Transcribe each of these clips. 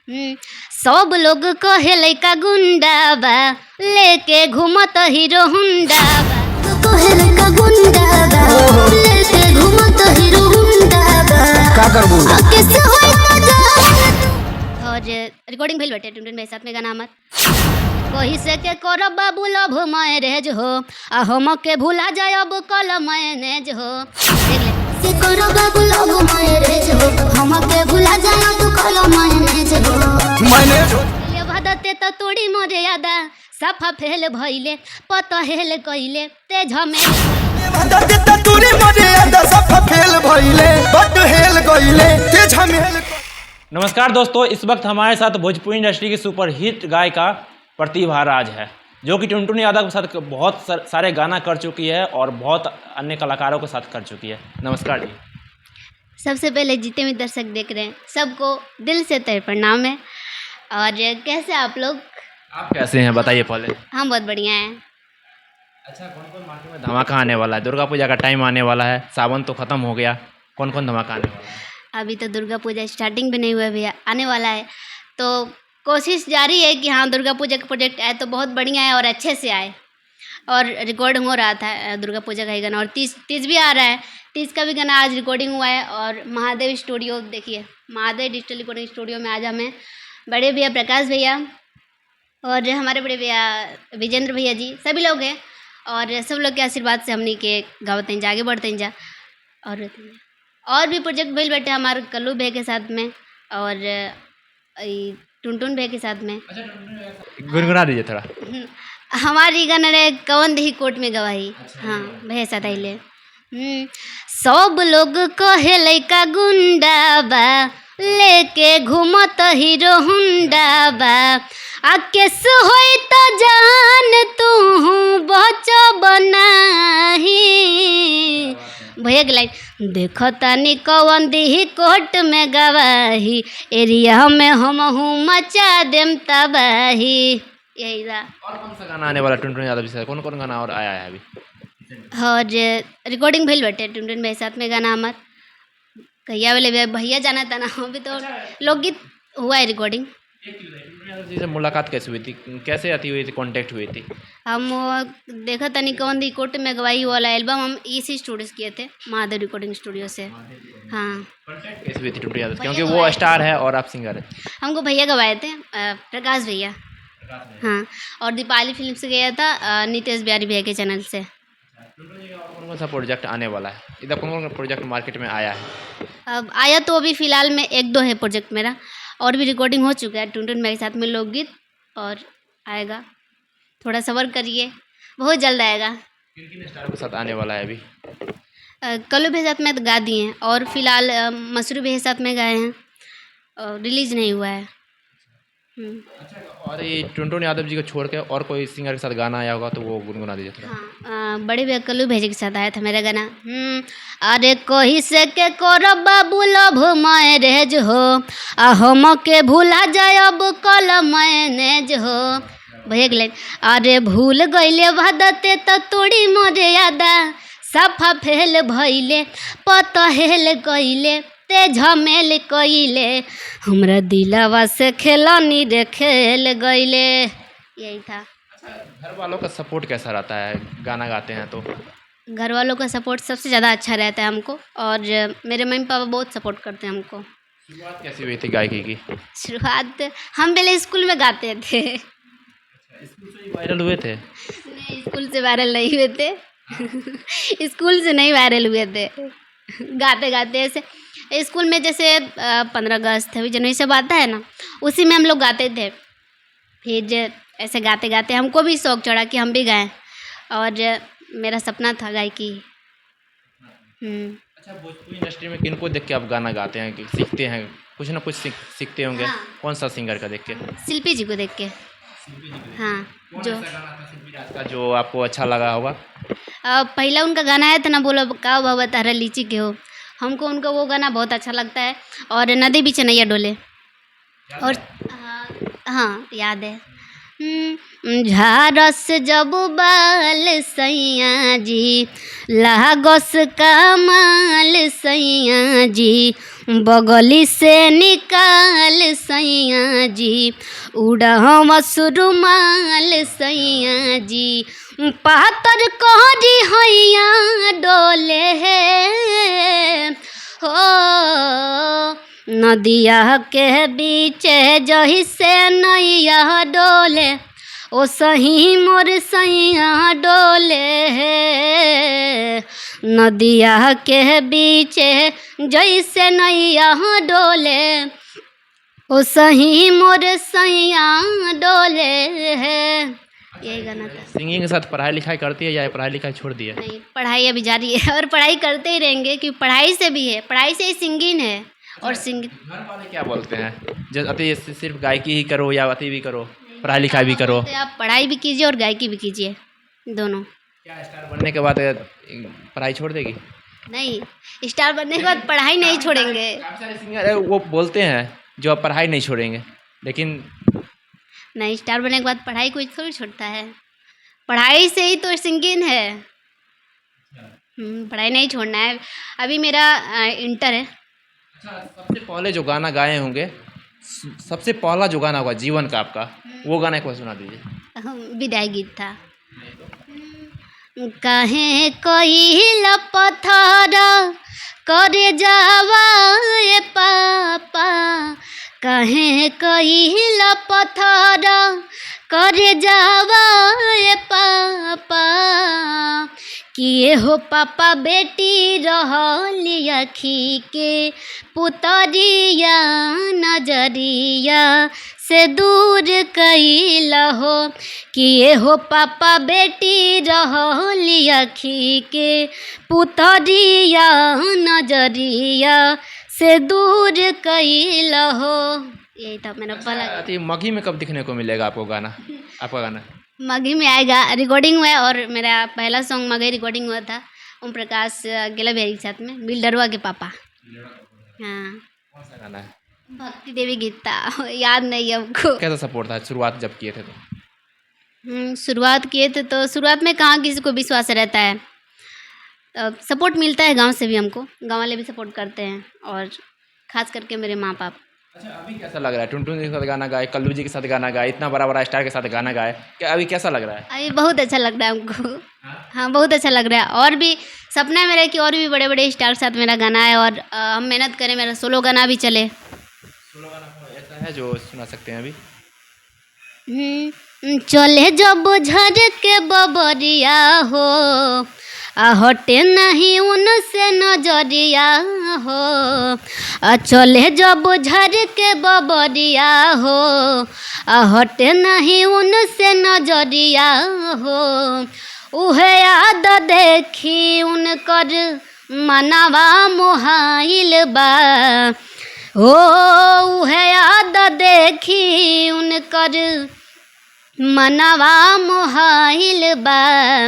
सब लोग कहे लइका गुंडा बा, लेके घूमत हीरो हुंडा बा। कहे लइका गुंडा बा, लेके घूमत हीरो हुंडा बा। का करबू कैसे होई त जा। और रिकॉर्डिंग भइल बाटे टुनटुन भाई साथ में गाना हमर कही से के करब बाबू लव मैरेज हो, आ हम के भूला जाय अब कल मैनेज हो। देख ले से करब बाबू लव मैरेज हो, हम के भूला जाय अब कल मैनेज हो। मैनेज ले भदते त तोड़ी मोरे यादा, सफा फेल भइले पता हेल कइले ते झमेल भदते त तोड़ी मोरे यादा, सफा फेल भइले बट हेल गइले ते झमेल। नमस्कार दोस्तों, इस वक्त हमारे साथ भोजपुरी इंडस्ट्री की सुपर हिट गायिका प्रतिभा राज है, जो कि टुनटुन यादव के साथ बहुत सारे गाना कर चुकी है और बहुत अन्य कलाकारों के साथ कर चुकी है। नमस्कार जी। सबसे पहले जितने भी दर्शक देख रहे हैं सबको दिल से तहे प्रणाम है। और कैसे आप लोग? आप कैसे हैं बताइए पहले। हम बहुत बढ़िया हैं। अच्छा, कौन कौन मार्केट में धमाका आने वाला है? दुर्गा पूजा का टाइम आने वाला है, सावन तो खत्म हो गया, कौन कौन धमाका आने वाला है? अभी तो दुर्गा पूजा स्टार्टिंग भी नहीं हुआ भैया, आने वाला है, तो कोशिश जारी है कि हाँ दुर्गा पूजा का प्रोजेक्ट आए तो बहुत बढ़िया है और अच्छे से आए। और रिकॉर्डिंग हो रहा था दुर्गा पूजा का ही गाना, और तीज भी आ रहा है। तीज का भी गाना आज रिकॉर्डिंग हुआ है। और महादेव स्टूडियो देखिए, महादेव डिजिटल रिकॉर्डिंग स्टूडियो में आज हमें बड़े भैया प्रकाश भैया और हमारे बड़े भैया विजेंद्र भैया जी सभी लोग हैं, और सब लोग के आशीर्वाद से हमने के गावत जा आगे बढ़ते जा। और भी प्रोजेक्ट भइल बैठे हमारे कल्लू भैया के साथ में और टुनटुन भैया के साथ में। गुनगुना दीजिए थोड़ा। हमारी गाना रहे कवन दही कोर्ट में गवाही। हाँ भैया साथ आइले। सब लोग कहे लइका गुंडा बा, लेके घूमत हीरो हुंडा बा। आ केस होई त जान तू बचब नाही। भैया के लाइन देखो तानी कवन दही कोर्ट में गवाही, एरिया में हम मचा देम तबाही। यही था। और कौन सा गाना आने वाला टुनटुन यादव से? कौन कौन गाना और आया है अभी? और रिकॉर्डिंग भइल बाटे टुनटुन भाई साथ में गाना हमार कहिया वाले भैया जाना था ना, अभी तो लोकगीत हुआ है रिकॉर्डिंग। टुनटुन यादव जी से मुलाकात कैसे हुई थी, कैसे आती हुई थी, कांटेक्ट हुई थी? हम देखा तनी कौन दी कोर्ट में गवाही वाला एल्बम हम इसी स्टूडियो से किए थे, महादेव रिकॉर्डिंग स्टूडियो से। हाँ कांटेक्ट कैसे हुई थी टुनटुन यादव, क्योंकि वो स्टार है और आप सिंगर है? हमको भैया गवाए थे, प्रकाश भैया। हाँ, और दीपावली फिल्म से गया था नितेश बिहारी भैया के चैनल से। कौन कौन सा प्रोजेक्ट आने वाला है इधर? कौन कौन प्रोजेक्ट मार्केट में आया है? अब आया तो अभी फ़िलहाल में एक दो है प्रोजेक्ट मेरा, और भी रिकॉर्डिंग हो चुका है टुनटुन मेरे साथ में लोकगीत, और आएगा, थोड़ा सब्र करिए, बहुत जल्द आएगा। किन किन स्टार के साथ आने वाला है अभी? कल्लू भैया साथ में तो गा दिए हैं, और फिलहाल मसरू भैया साथ में गाए हैं, और रिलीज़ नहीं हुआ है। अच्छा, और ये टुनटुन यादव जी को छोड़ के और कोई सिंगर के साथ गाना आया होगा तो वो गुनगुना दीजिए थोड़ा। हाँ, बड़े भैया कल्लू भैया के साथ आया था मेरा गाना। अरे कोही से के करब बाबू लव मैरेज हो, आ हम के भूला जाय अब कल मैनेज हो। भैया के लाइन अरे भूल गइले भदते त तोड़ी मोरे यादा, सफा फेल भइले पता हेल गइले ते झमेल कइले, हमरा दिलवा से खेलनी रे खेल गइले। यही था। घर वालों का सपोर्ट कैसा रहता है गाना गाते हैं तो? घर वालों का सपोर्ट सबसे ज़्यादा अच्छा रहता है हमको, और मेरे मम्मी पापा बहुत सपोर्ट करते हैं हमको। शुरुआत कैसी हुई थी गायकी की? शुरुआत हम पहले स्कूल में गाते थे। स्कूल से ही वायरल हुए थे? नहीं, स्कूल से वायरल नहीं हुए थे। स्कूल से नहीं वायरल हुए थे, गाते गाते ऐसे स्कूल में जैसे 15 अगस्त 26 जनवरी सब आता है ना, उसी में हम लोग गाते थे। फिर ऐसे गाते गाते हमको भी शौक चढ़ा कि हम भी गाएं, और मेरा सपना था गायकी। अच्छा, भोजपुरी इंडस्ट्री में किनको देख के आप गाना गाते हैं कि सीखते हैं? कुछ ना कुछ सीखते होंगे। हाँ। कौन सा सिंगर का देख के? शिल्पी जी को देख के। हाँ, जो जो आपको अच्छा लगा होगा? पहला उनका गाना आया था ना, बोलो का बाबा तारा लीची के हो, हमको उनका वो गाना बहुत अच्छा लगता है। और नदी बीच नैया डोले, और हाँ याद है। झारस जब बाल सैया जी, लागस कमाल सैया जी, बगली से निकाल सैया जी, उड़हवा सुरुमाल सैया जी, पातर कहरी हैया डोले है हो, नदिया के बीच जही से नैया डोले, ओ सही मोर सैया डोले है, नदिया के बीच जैसे नैया डोले, ओ सही मोर सैया डोले है। यही गाना था। सिंगिंग के साथ पढ़ाई लिखाई करती है या पढ़ाई लिखाई छोड़ दी है? नहीं, पढ़ाई अभी जारी है और पढ़ाई करते ही रहेंगे, क्योंकि पढ़ाई से भी है, पढ़ाई से ही सिंगिंग है। और सिंगिंग घर वाले क्या बोलते हैं, जैसे अति सिर्फ गायकी ही करो या अति भी करो, पढ़ाई लिखाई भी करो? आप पढ़ाई भी कीजिए और गायकी भी कीजिए, दोनों। क्या स्टार बनने के बाद पढ़ाई छोड़ देगी? नहीं, स्टार बनने के बाद पढ़ाई नहीं छोड़ेंगे। काफ़ी सारे सिंगर है वो बोलते हैं जो अब पढ़ाई नहीं छोड़ेंगे, लेकिन नहीं, स्टार बनने के बाद पढ़ाई कोई थोड़ी छोड़ता है, पढ़ाई से ही तो सिंगिंग है। पढ़ाई नहीं छोड़ना है। अभी मेरा इंटर है। अच्छा, सबसे पहले जो गाना गाए होंगे, सबसे पहला जो गाना होगा जीवन का आपका, वो गाना एक बार सुना दीजिए। विदाई गीत था। कहे कोई पत्थर करे जावा ए पापा, कहे कोई पत्थर करे जावा ए पापा, किए हो पापा बेटी रहली अखी के पुतरिया, नजरिया से दूर कैला हो, किए हो पापा बेटी रहली अखी के पुतरिया, नजरिया से दूर कैला हो। यही था मेरा पहला। मघी में कब दिखने को मिलेगा आपको गाना, आपका गाना? मघी में आएगा, रिकॉर्डिंग हुआ है, और मेरा पहला सॉन्ग मघी रिकॉर्डिंग हुआ था ओम प्रकाश गेला बिहारी के साथ में, बिल्डरवा के पापा। हाँ, कौन सा गाना है? भक्ति देवी गीत था, याद नहीं है हमको। कैसा सपोर्ट था शुरुआत जब किए थे तो? शुरुआत किए थे तो शुरुआत में कहाँ किसी को विश्वास रहता है, सपोर्ट मिलता है गांव से भी, हमको गांव वाले भी सपोर्ट करते हैं, और ख़ास करके मेरे माँ बाप। अच्छा, अभी कैसा लग रहा है? टुनटुन जी के साथ गाना गाए, कल्लू जी के साथ गाना गाए, इतना बड़ा बड़ा स्टार के साथ गाना गाए, क्या अभी कैसा लग रहा है? अभी बहुत अच्छा लग रहा है हमको। हाँ, बहुत अच्छा लग रहा है, और भी सपना है मेरा कि और भी बड़े बड़े स्टार के साथ मेरा गाना है, और हम मेहनत करें, मेरा सोलो गाना भी चले। सोलो गाना ऐसा है जो सुना सकते हैं अभी? चले जब झर के बबरिया हो, हटे नहीं उनसे नजरिया हो, चले जब झर के बबरिया हो, हटे नहीं उनसे नजरिया हो, उहे याद देखी उनकर मनवा मोहाइल बा, ओ उहे याद देखी उनकर मनवा मोहाइल बा,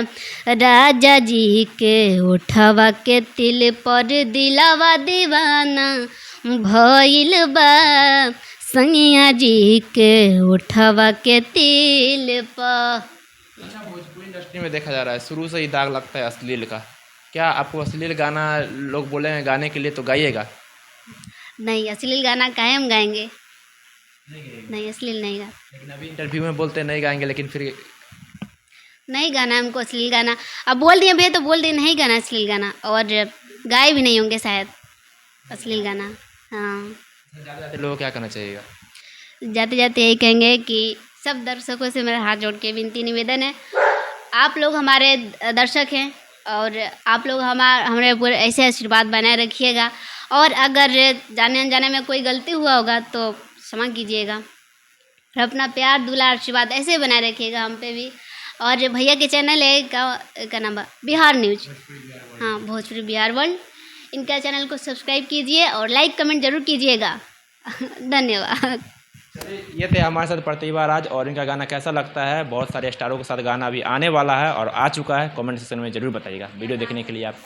राजा जी के उठवा के तिल पर दिलावा दीवाना भइल बा, सैया जी के उठवा के तिल पर। अच्छा, भोजपुरी इंडस्ट्री में देखा जा रहा है शुरू से ही दाग लगता है अश्लील का, क्या आपको अश्लील गाना लोग बोले हैं गाने के लिए तो गाइएगा? नहीं, अश्लील गाना काहे हम गाएंगे? नहीं, अश्लील नहीं गा। लेकिन अभी इंटरव्यू में बोलते हैं नहीं गाएंगे, लेकिन फिर नहीं गाना हमको अश्लील गाना। अब बोल दिए भैया तो बोल दिए नहीं गाना अश्लील गाना, और गाए भी नहीं होंगे शायद अश्लील गाना। हाँ, जाते जाते लोगों को क्या करना चाहिएगा? जाते जाते यही कहेंगे कि सब दर्शकों से मेरा हाथ जोड़ के विनती निवेदन है, आप लोग हमारे दर्शक हैं, और आप लोग हमारे ऊपर ऐसे आशीर्वाद बनाए रखिएगा, और अगर जाने अनजाने में कोई गलती हुआ होगा तो क्षमा कीजिएगा, और अपना प्यार दुलार आशीर्वाद ऐसे बनाए रखिएगा हम पे भी। और भैया के चैनल है का नाम बिहार न्यूज, हाँ, भोजपुरी बिहार वर्ल्ड, इनका चैनल को सब्सक्राइब कीजिए और लाइक कमेंट जरूर कीजिएगा। धन्यवाद। ये थे हमारे साथ प्रतिभा राज, और इनका गाना कैसा लगता है? बहुत सारे स्टारों के साथ गाना अभी आने वाला है और आ चुका है, कमेंट सेक्शन में जरूर बताइएगा। वीडियो देखने के लिए आपको